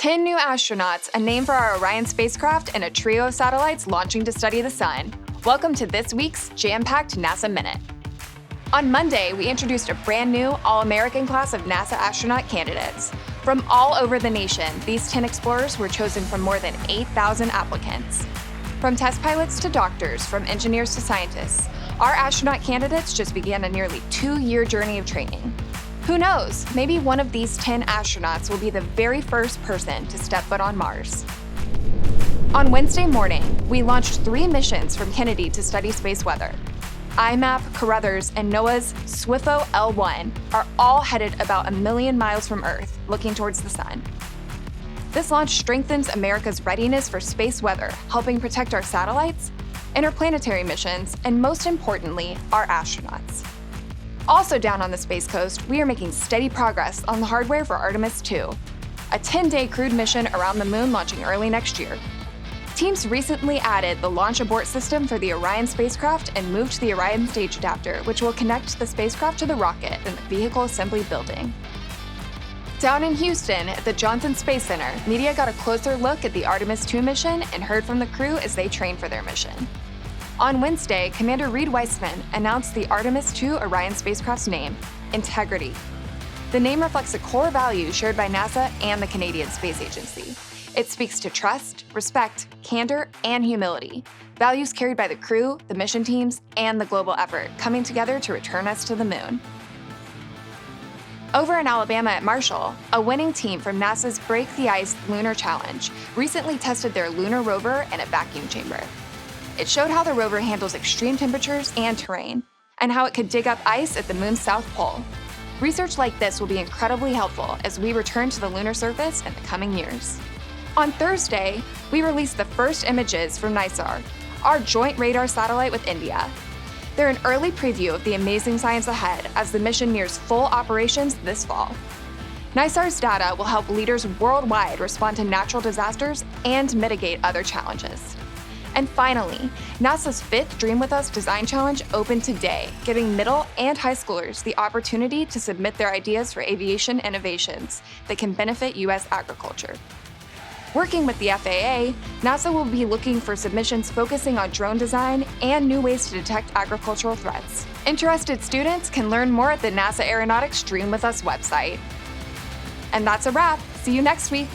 10 new astronauts, a name for our Orion spacecraft, and a trio of satellites launching to study the sun. Welcome to this week's jam-packed NASA Minute. On Monday, we introduced a brand new All-American class of NASA astronaut candidates. From all over the nation, these 10 explorers were chosen from more than 8,000 applicants. From test pilots to doctors, from engineers to scientists, our astronaut candidates just began a nearly 2-year journey of training. Who knows, maybe one of these 10 astronauts will be the very first person to step foot on Mars. On Wednesday morning, we launched 3 missions from Kennedy to study space weather. IMAP, Carruthers, and NOAA's SWIFO L1 are all headed about 1 million miles from Earth, looking towards the sun. This launch strengthens America's readiness for space weather, helping protect our satellites, interplanetary missions, and most importantly, our astronauts. Also down on the Space Coast, we are making steady progress on the hardware for Artemis II, a 10-day crewed mission around the moon launching early next year. Teams recently added the launch abort system for the Orion spacecraft and moved the Orion stage adapter, which will connect the spacecraft to the rocket in the vehicle assembly building. Down in Houston at the Johnson Space Center, media got a closer look at the Artemis II mission and heard from the crew as they trained for their mission. On Wednesday, Commander Reid Wiseman announced the Artemis II Orion spacecraft's name, Integrity. The name reflects a core value shared by NASA and the Canadian Space Agency. It speaks to trust, respect, candor, and humility, values carried by the crew, the mission teams, and the global effort coming together to return us to the moon. Over in Alabama at Marshall, a winning team from NASA's Break the Ice Lunar Challenge recently tested their lunar rover in a vacuum chamber. It showed how the rover handles extreme temperatures and terrain, and how it could dig up ice at the moon's south pole. Research like this will be incredibly helpful as we return to the lunar surface in the coming years. On Thursday, we released the first images from NISAR, our joint radar satellite with India. They're an early preview of the amazing science ahead as the mission nears full operations this fall. NISAR's data will help leaders worldwide respond to natural disasters and mitigate other challenges. And finally, NASA's 5th Dream With Us Design Challenge opened today, giving middle and high schoolers the opportunity to submit their ideas for aviation innovations that can benefit U.S. agriculture. Working with the FAA, NASA will be looking for submissions focusing on drone design and new ways to detect agricultural threats. Interested students can learn more at the NASA Aeronautics Dream With Us website. And that's a wrap. See you next week.